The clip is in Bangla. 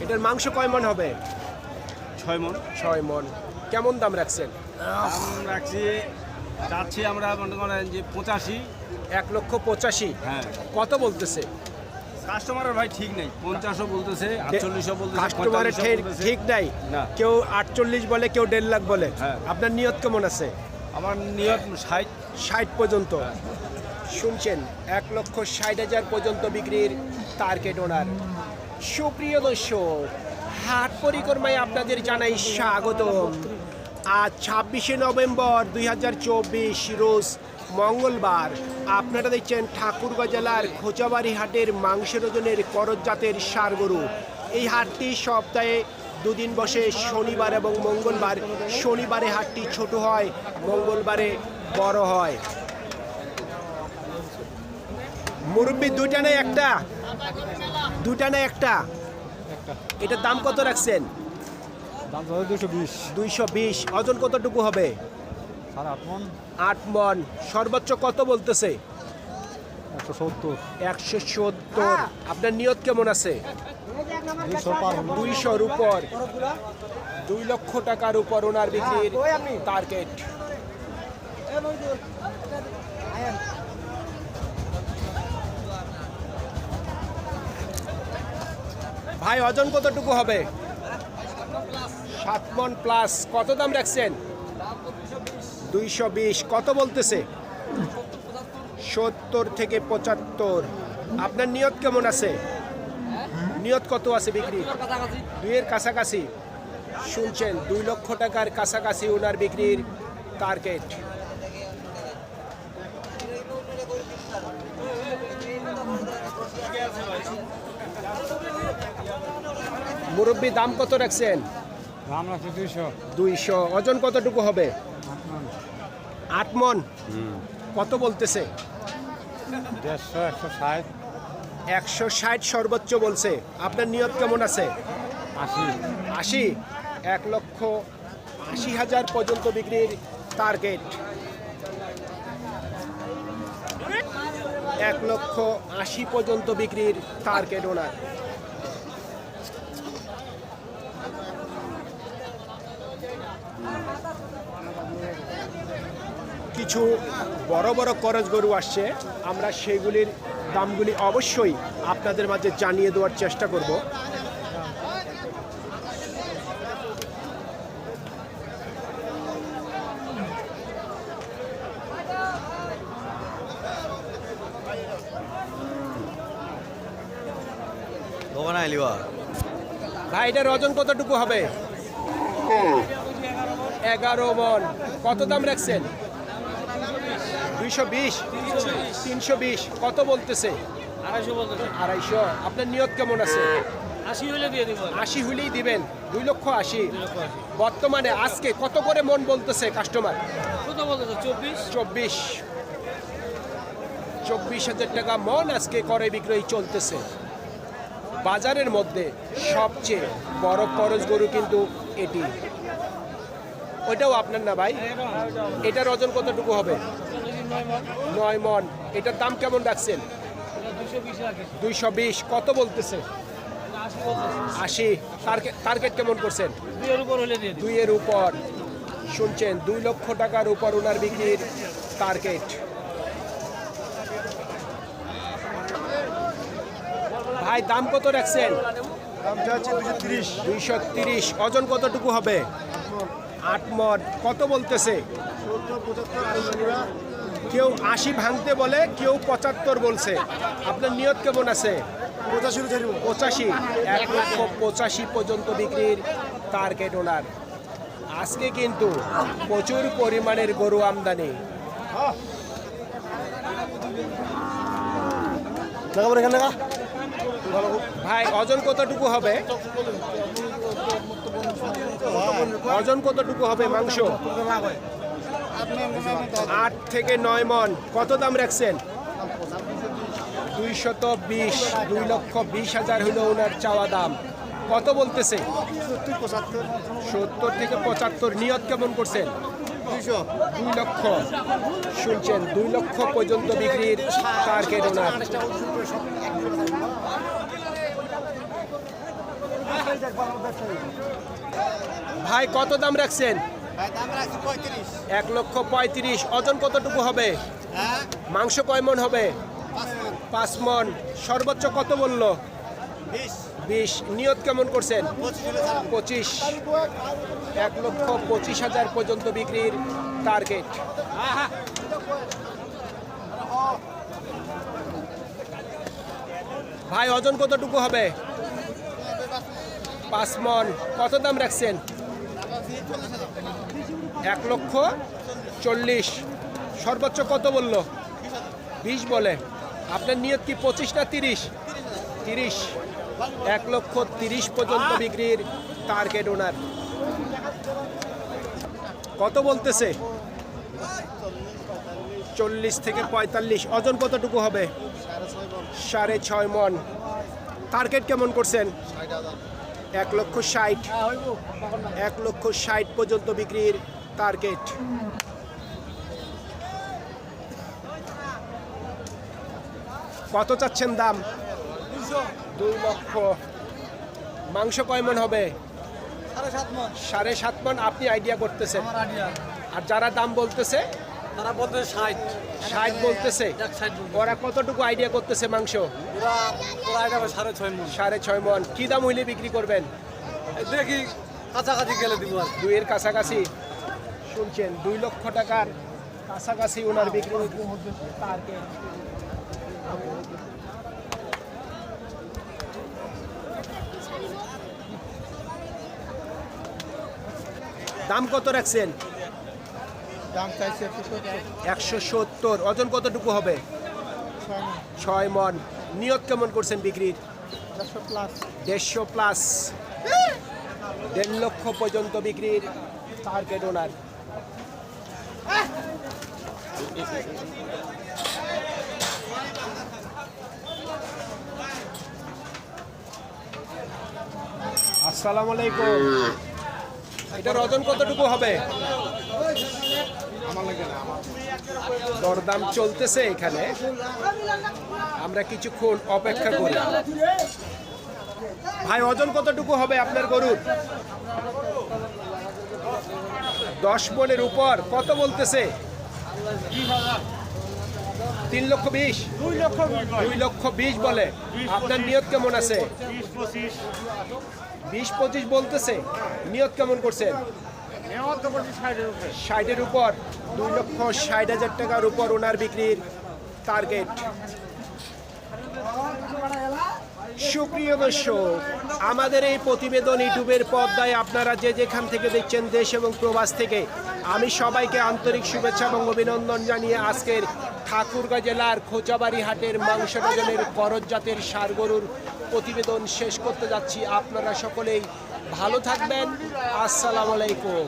এটার মাংস কয় মন হবে? 6 মণ। 6 মন। কেমন দাম রাখছেন? দাম রাখছি, চাচ্ছি আমরা মনে করেন যে 85। 1,85,000। হ্যাঁ। কত বলতেছে? কাস্টমারের ভাই ঠিক নেই, 50ও বলতেছে, 48ও বলতেছে, কাস্টমারের 45ও বলতেছে। ঠিক নাই। না। কেউ 48 বলে, কেউ 1.5 লাখ বলে। হ্যাঁ। আপনার নিয়ত কেমন আছে? আমার নিয়ত 60। 60 পর্যন্ত। শুনছেন, 1,60,000 পর্যন্ত বিক্রির টার্গেট ওনার। সুপ্রিয় দর্শক, হাট পরিক্রমায় আপনাদের জানাই স্বাগতম। আজ 26শে নভেম্বর 2024 রোজ মঙ্গলবার। আপনারা দেখছেন ঠাকুরগাঁও জেলার খোঁচাবাড়ি হাটের মাংসের ওজনের করজ জাতের ষাঁড় গরু। এই হাটটি সপ্তাহে দুদিন বসে, শনিবার এবং মঙ্গলবার। শনিবারে হাটটি ছোট হয়, মঙ্গলবারে বড় হয়। মুরব্বি দুইটা না একটা? দুটা না একটা? এটার দাম কত রাখছেন? দাম 220। 220। ওজন কতটুকু হবে? 8 মণ। 8 মন। সর্বোচ্চ কত বলতেছে? 170। 170। আপনার নিয়ত কেমন আছে? 200-র উপর। 2 লক্ষ টাকার উপর ওনার বিক্রির টার্গেট। ভাই, ওজন কতটুকু হবে? 7 মন প্লাস। কত দাম রাখছেন? 220। কত বলতেছে? 70 থেকে 75। আপনার নিয়ত কেমন আছে? নিয়ত কত আছে বিক্রি? 2-এর কাছাকাছি। শুনছেন, 2 লক্ষ টাকার কাছাকাছি ওনার বিক্রির টার্গেট। মুরব্বি দাম কত রাখছেন? দাম রাখছে 200। 200। ওজন কতটুকু হবে? 8 মন। কত বলতেছে? 150, 160, 160 সর্বোচ্চ বলছে। আপনার নিয়ত কেমন আছে? 80। 80। 1,80,000 পর্যন্ত বিক্রির টার্গেট। 1,80,000 পর্যন্ত বিক্রির টার্গেট ওনার। কিছু বড় বড় করজ গরু আসছে, আমরা সেগুলির দামগুলি অবশ্যই আপনাদের মাঝে জানিয়ে দেওয়ার চেষ্টা করব। ভাই, এটার ওজন কতটুকু হবে? 11 মন। কত দাম রাখছেন? 220। 320। কত বলতেছে? 250। আপনার নিয়ত কেমন আছে? 80 হলে দিয়ে দিব। 80 হলেই দিবেন। 2,80,000। বর্তমানে আজকে কত করে মন বলতেছে কাস্টমার? কত বলতেছে? 24। 24,000 টাকা মন আজকে করে বিক্রয় চলতেছে। বাজারের মধ্যে সবচেয়ে বড় করজ গরু কিন্তু এটি। ওইটাও আপনার না ভাই? এটার ওজন কতটুকু হবে? 9 মন। এটার দাম কেমন রাখছেন? 220। কত বলতেছে? 80। টার্গেট কেমন করছেন? 2 এর উপর হলে দিয়ে দিব। 2-এর উপর। শুনছেন, 2 লক্ষ টাকার উপর ওনার বিক্রির টার্গেট। ভাই, দাম কত রাখছেন? দাম চাচ্ছে 230। 230। ওজন কতটুকু হবে? 8 মন। কত বলতেছে? 70, 75, কেউ 80 ভাঙতে বলে, কেউ 75 বলছে। আপনার নিয়ত কেমন আছে? 85। 85। 1,85,000 পর্যন্ত বিক্রির টার্গেট ওনার। আজকে কিন্তু প্রচুর পরিমাণের গরু আমদানি। ভাই, ওজন কতটুকু হবে? ওজন কতটুকু হবে মাংস? 8 থেকে 9 মন। কত দাম রাখছেন? 220। 2,20,000 হলো ওনার চাওয়া দাম। কত বলতেছে? 70 থেকে 75। নিয়ত কেমন করছেন? 2 লক্ষ। শুনছেন, 2 লক্ষ পর্যন্ত বিক্রির টার্গেট ওনার। ভাই কত দাম রাখছেন? 1,35,000। ওজন কতটুকু হবে? মাংস কয় মন হবে? 5 মন। সর্বোচ্চ কত বললো? 20। নিয়ত কেমন করছেন? 25। 1,25,000 পর্যন্ত বিক্রির টার্গেট। ভাই ওজন কতটুকু হবে? 5 মন। কত দাম রাখছেন? 1,40,000। সর্বোচ্চ কত বললো? 20 বলে। আপনার নিয়ত কি 25 না 30? 30। 1,30,000 পর্যন্ত বিক্রির টার্গেট ওনার। কত বলতেছে? 40 থেকে 45। ওজন কতটুকু হবে? 6.5 মন। টার্গেট কেমন করছেন? 1,60,000। 1,60,000 পর্যন্ত বিক্রির টার্গেট। কত চাচ্ছেন দাম? 2 লক্ষ। মাংস কয় মন হবে? 7.5 মন। আপনি আইডিয়া করতেছেন, আর যারা দাম বলতেছে তারা বলতে 60 বলতেছে, 60 ওরা কতটুকু আইডিয়া করতেছে মাংস? ওরা এটা 6.5 মন। 6.5 মন। কি দাম হইলে বিক্রি করবেন? দেখি কাছাকাছি গেলে দিব আর 2 এর কাছাকাছি। শুনছেন, 2 লক্ষ টাকার কাছাকাছি ওনার বিক্রি টার্গেট। দাম কত রাখছেন? দাম চাইছে 170। ওজন কতটুকু হবে? 6 মন। নিয়ত কেমন করছেন বিক্রির? 150 প্লাস। 1.5 লক্ষ পর্যন্ত বিক্রির টার্গেট ওনার। আসসালামু আলাইকুম। এটার ওজন কতটুকু হবে? দরদাম চলতেছে এখানে, আমরা কিছুক্ষণ অপেক্ষা করি। ভাই ওজন কতটুকু হবে আপনার গরুর? 10 মনের উপর। কত বলতেছে? 3,20,000। 2,20,000 বলে। আপনার নিয়ত কেমন আছে? 20-25 বলতেছে। নিয়ত কেমন করছেন? 60-এর উপর। 2,60,000 টাকার উপর ওনার বিক্রির টার্গেট। সুপ্রিয় দর্শক, আমাদের এই প্রতিবেদন ইউটিউবের পর্দায় আপনারা যে যেখান থেকে দেখছেন, দেশ এবং প্রবাস থেকে, আমি সবাইকে আন্তরিক শুভেচ্ছা এবং অভিনন্দন জানিয়ে আজকের ঠাকুরগাঁও জেলার খোঁচাবাড়ি হাটের মাংস ডজনের করজ জাতের ষাঁড় গরুর প্রতিবেদন শেষ করতে যাচ্ছি। আপনারা সকলেই ভালো থাকবেন। আসসালামু আলাইকুম।